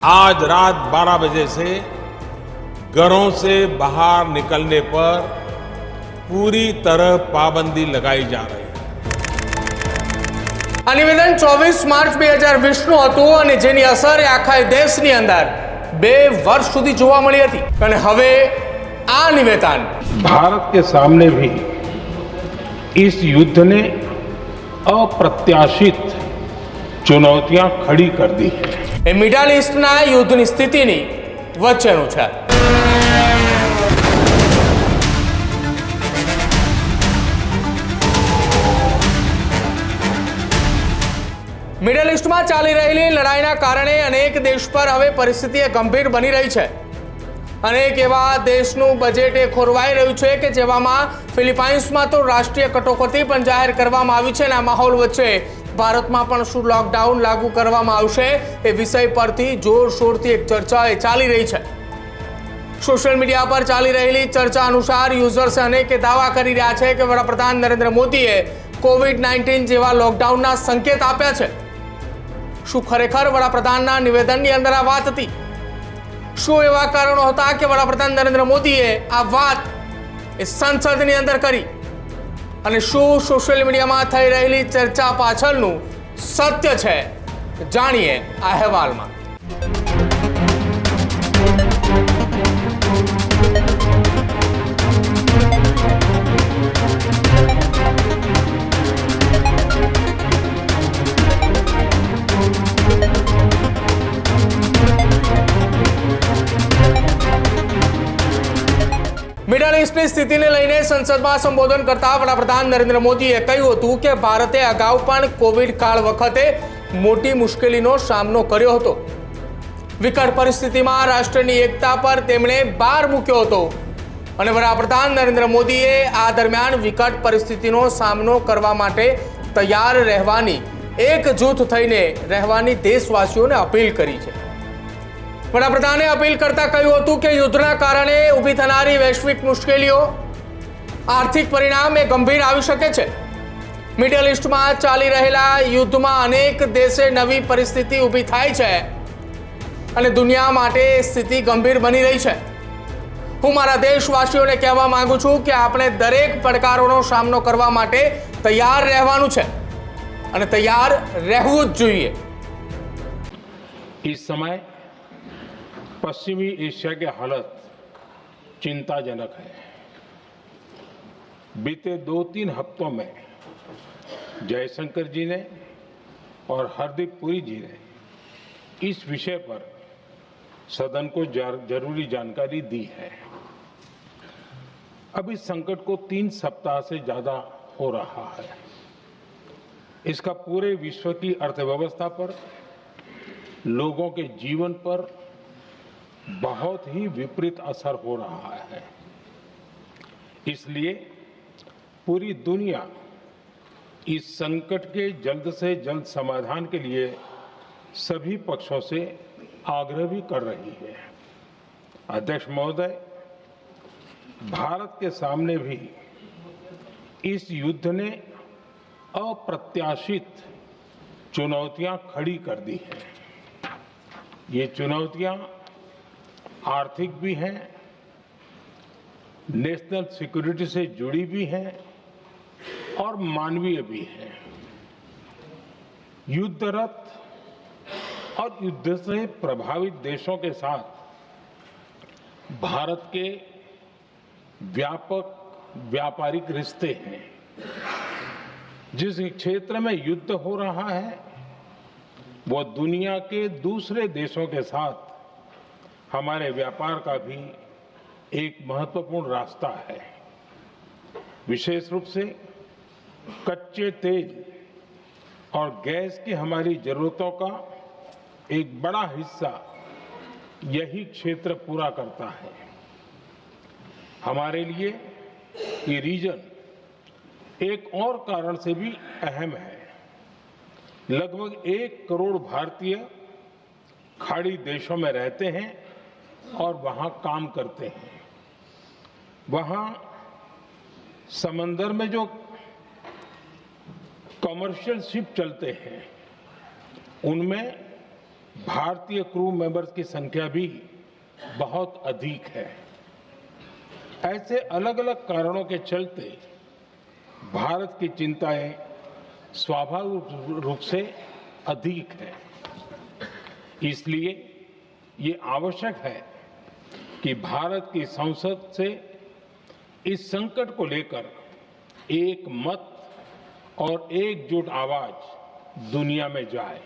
आज रात 12 बजे से घरों से बाहर निकलने पर पूरी तरह पाबंदी लगाई जा रही है। આ નિવેદન 24 માર્ચ 2020નું હતું અને જેની અસર આખા દેશની અંદર 2 વર્ષ સુધી જોવા મળી હતી અને હવે આ નિવેદન भारत के सामने भी इस युद्ध ने अप्रत्याशित चुनौतियां खड़ी कर दी है। એ મિડલ ઈસ્ટના યુદ્ધની સ્થિતિની વચ્ચેનું છે। મિડલ ઈસ્ટમાં ચાલી રહેલી લડાઈના કારણે અનેક દેશ પર હવે પરિસ્થિતિ ગંભીર બની રહી છે। અનેક એવા દેશનું બજેટ ખોરવાઈ રહ્યું છે કે જેવામાં ફિલિપાઇન્સમાં તો રાષ્ટ્રીય કટોકટી પણ જાહેર કરવામાં આવી છે અને આ માહોલ વચ્ચે ભારતમાં પણ શું લોકડાઉન લાગુ કરવામાં આવશે એ વિષય પરથી જોરશોરથી એક ચર્ચા ચાલી રહી છે। સોશિયલ મીડિયા પર ચાલી રહેલી ચર્ચા અનુસાર યુઝર્સ અનેક દાવા કરી રહ્યા છે કે વડાપ્રધાન નરેન્દ્ર મોદીએ કોવિડ-19 જેવા લોકડાઉનના સંકેત આપ્યા છે। શું ખરેખર વડાપ્રધાનના નિવેદનની અંદર આ વાત હતી? શું એવા કારણો હતા કે વડાપ્રધાન નરેન્દ્ર મોદીએ આ વાત સંસદની અંદર કરી અને શું સોશિયલ મીડિયામાં થઈ રહેલી ચર્ચા પાછળનું સત્ય છે? જાણીએ આ અહેવાલમાં। મિડલ ઈસ્ટની સ્થિતિને લઈને સંસદમાં સંબોધન કરતા વડાપ્રધાન નરેન્દ્ર મોદીએ કહ્યું હતું કે ભારતે અગાઉ પણ કોવિડ કાળ વખતે મોટી મુશ્કેલીનો સામનો કર્યો હતો। વિકટ પરિસ્થિતિમાં રાષ્ટ્રની એકતા પર તેમણે ભાર મૂક્યો હતો અને વડાપ્રધાન નરેન્દ્ર મોદીએ આ દરમિયાન વિકટ પરિસ્થિતિનો સામનો કરવા માટે તૈયાર રહેવાની એકજૂથ થઈને રહેવાની દેશવાસીઓને અપીલ કરી છે। વડાપ્રધાને અપીલ કરતા કહ્યું હતું કે યુદ્ધના કારણે ઊભી થનારી વૈશ્વિક મુશ્કેલીઓ આર્થિક પરિણામ ગંભીર આવી શકે છે। મિડલ ઈસ્ટમાં ચાલી રહેલા યુદ્ધમાં અનેક દેશે નવી પરિસ્થિતિ ઊભી થાય છે અને દુનિયા માટે સ્થિતિ ગંભીર બની રહી છે। હું મારા દેશવાસીઓને કહેવા માંગુ છું કે આપણે દરેક પડકારોનો સામનો કરવા માટે તૈયાર રહેવાનું છે અને તૈયાર રહેવું જ જોઈએ। इस समय पश्चिमी एशिया की हालत चिंताजनक है। बीते 2-3 हफ्तों में जयशंकर जी ने और हरदीप पुरी जी ने इस विषय पर सदन को जरूरी जानकारी दी है। अब इस संकट को 3 सप्ताह से ज्यादा हो रहा है। इसका पूरे विश्व की अर्थव्यवस्था पर, लोगों के जीवन पर बहुत ही विपरीत असर हो रहा है। इसलिए पूरी दुनिया इस संकट के जल्द से जल्द समाधान के लिए सभी पक्षों से आग्रह भी कर रही है। अध्यक्ष महोदय, भारत के सामने भी इस युद्ध ने अप्रत्याशित चुनौतियां खड़ी कर दी हैं। ये चुनौतियां आर्थिक भी हैं, नेशनल सिक्योरिटी से जुड़ी भी हैं और मानवीय भी हैं। युद्धरत और युद्ध से प्रभावित देशों के साथ भारत के व्यापक व्यापारिक रिश्ते हैं। जिस क्षेत्र में युद्ध हो रहा है वो दुनिया के दूसरे देशों के साथ हमारे व्यापार का भी एक महत्वपूर्ण रास्ता है। विशेष रूप से कच्चे तेल और गैस की हमारी जरूरतों का एक बड़ा हिस्सा यही क्षेत्र पूरा करता है। हमारे लिए ये रीजन एक और कारण से भी अहम है। लगभग 1 करोड़ भारतीय खाड़ी देशों में रहते हैं और वहां काम करते हैं। वहां समंदर में जो कमर्शियल शिप चलते हैं उनमें भारतीय क्रू मेंबर्स की संख्या भी बहुत अधिक है। ऐसे अलग अलग कारणों के चलते भारत की चिंताएं स्वाभाविक रूप से अधिक है। इसलिए ये आवश्यक है कि भारत की संसद से इस संकट को लेकर एक मत और एकजुट आवाज दुनिया में जाए।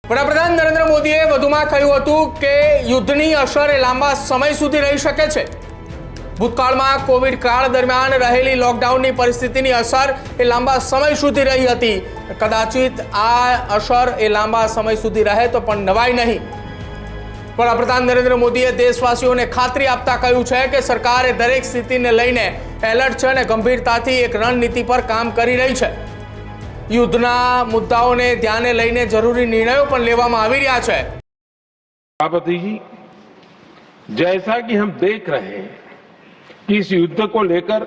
વડાપ્રધાન નરેન્દ્ર મોદીએ વધુમાં કહ્યું હતું કે યુદ્ધની અસર એ લાંબા સમય સુધી રહી શકે છે। ભૂતકાળમાં કોવિડ કાળ દરમિયાન રહેલી લોકડાઉનની પરિસ્થિતિની અસર એ લાંબા સમય સુધી રહી હતી। કદાચિત આ અસર એ લાંબા સમય સુધી રહે તો પણ નવાઈ નહીં। વડાપ્રધાન નરેન્દ્ર મોદીએ દેશવાસીઓને ખાતરી આપતા કહ્યું છે કે સરકારે દરેક સ્થિતિને લઈને એલર્ટ છે અને ગંભીરતાથી એક રણનીતિ પર કામ કરી રહી છે। યુદ્ધના મુદ્દાઓને ધ્યાને લઈને જરૂરી निर्णयों પણ લેવામાં આવી રહ્યા છે। सभापति जी, जैसा कि हम देख रहे हैं कि इस युद्ध को लेकर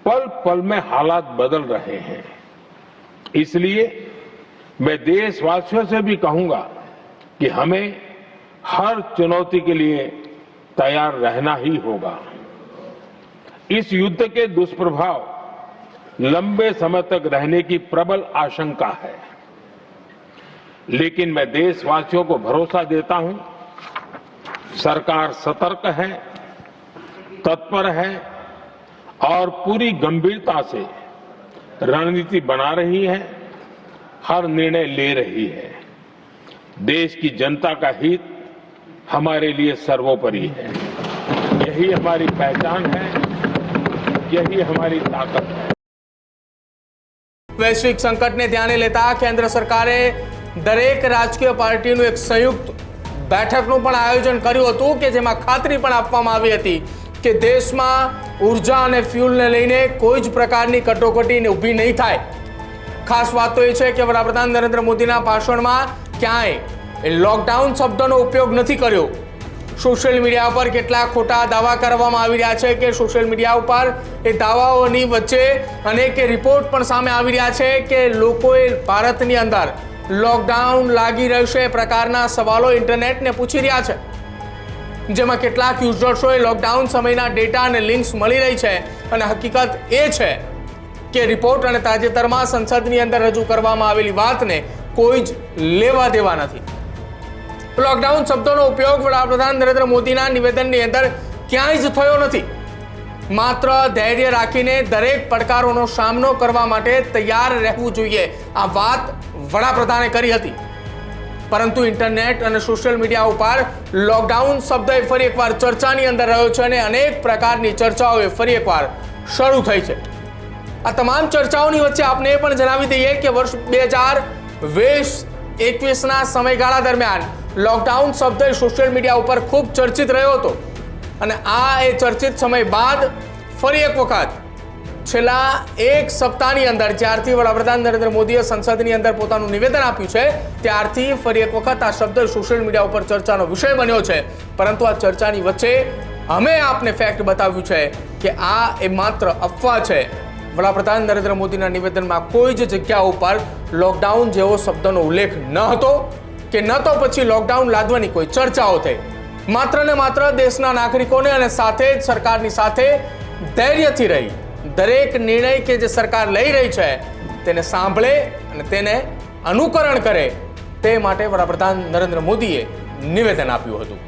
पल पल में हालात बदल रहे हैं, इसलिए मैं देशवासियों से भी कहूंगा कि हमें हर चुनौती के लिए तैयार रहना ही होगा। इस युद्ध के दुष्प्रभाव लंबे समय तक रहने की प्रबल आशंका है, लेकिन मैं देशवासियों को भरोसा देता हूं, सरकार सतर्क है, तत्पर है और पूरी गंभीरता से रणनीति बना रही है, हर निर्णय ले रही है। देश की जनता का हित हमारे लिए सर्वोपरि है। यही हमारी पहचान है, यही हमारी ताकत है। વૈશ્વિક સંકટને ધ્યાને લેતા કેન્દ્ર સરકારે દરેક રાજકીય પાર્ટીનું એક સંયુક્ત બેઠકનું પણ આયોજન કર્યું હતું કે જેમાં ખાતરી પણ આપવામાં આવી હતી કે દેશમાં ઉર્જા અને ફ્યુલને લઈને કોઈ જ પ્રકારની કટોકટી ઊભી નહીં થાય। ખાસ વાત તો એ છે કે વડાપ્રધાન નરેન્દ્ર મોદીના ભાષણમાં ક્યાંય લોકડાઉન શબ્દનો ઉપયોગ નથી કર્યો। સોશિયલ મીડિયા પર કેટલાક ખોટા દાવા કરવામાં આવી રહ્યા છે કે સોશિયલ મીડિયા ઉપર એ દાવાઓની વચ્ચે અનેક રિપોર્ટ પણ સામે આવી રહ્યા છે કે લોકોએ ભારતની અંદર લોકડાઉન લાગી રહેશે એ પ્રકારના સવાલો ઇન્ટરનેટને પૂછી રહ્યા છે, જેમાં કેટલાક યુઝર્સોએ લોકડાઉન સમયના ડેટા અને લિંક્સ મળી રહી છે અને હકીકત એ છે કે રિપોર્ટ અને તાજેતરમાં સંસદની અંદર રજૂ કરવામાં આવેલી વાતને કોઈ જ લેવા દેવા નથી। લોકડાઉન શબ્દનો ઉપયોગ વડાપ્રધાન નરેન્દ્ર મોદીના નિવેદનની અંદર ક્યાંય જ થયો નથી। માત્ર ધૈર્ય રાખીને દરેક પડકારોનો સામનો કરવા માટે તૈયાર રહેવું જોઈએ આ વાત વડાપ્રધાને કરી હતી। પરંતુ ઇન્ટરનેટ અને સોશિયલ મીડિયા ઉપર લોકડાઉન શબ્દ એ ફરી એકવાર ચર્ચાની અંદર રહ્યો છે અને અનેક પ્રકારની ચર્ચાઓ એ ફરી એકવાર શરૂ થઈ છે। આ તમામ ચર્ચાઓની વચ્ચે આપને એ પણ જણાવી દઈએ કે વર્ષ 2020-21ના સમયગાળા દરમિયાન લોકડાઉન શબ્દ સોશિયલ મીડિયા ઉપર ખૂબ ચર્ચિત રહ્યો હતો અને આ એ ચર્ચિત સમય બાદ ફરી એક વખત છેલ્લા એક સપ્તાહની અંદર જ્યારથી વડાપ્રધાન નરેન્દ્ર મોદીએ સંસદની અંદર પોતાનું નિવેદન આપ્યું છે ત્યારથી ફરી એક વખત આ શબ્દ સોશિયલ મીડિયા ઉપર ચર્ચાનો વિષય બન્યો છે। પરંતુ આ ચર્ચાની વચ્ચે અમે આપને ફેક્ટ બતાવ્યું છે કે આ એ માત્ર અફવા છે। વડાપ્રધાન નરેન્દ્ર મોદીના નિવેદનમાં કોઈ જ જગ્યા ઉપર લોકડાઉન જેવો શબ્દનો ઉલ્લેખ ન હતો કે ન તો પછી લોકડાઉન લાદવાની કોઈ ચર્ચાઓ થઈ। માત્ર ને માત્ર દેશના નાગરિકોને અને સાથે જ સરકારની સાથે ધૈર્યથી રહી દરેક નિર્ણય કે જે સરકાર લઈ રહી છે તેને સાંભળે અને તેને અનુકરણ કરે તે માટે વડાપ્રધાન નરેન્દ્ર મોદીએ નિવેદન આપ્યું હતું।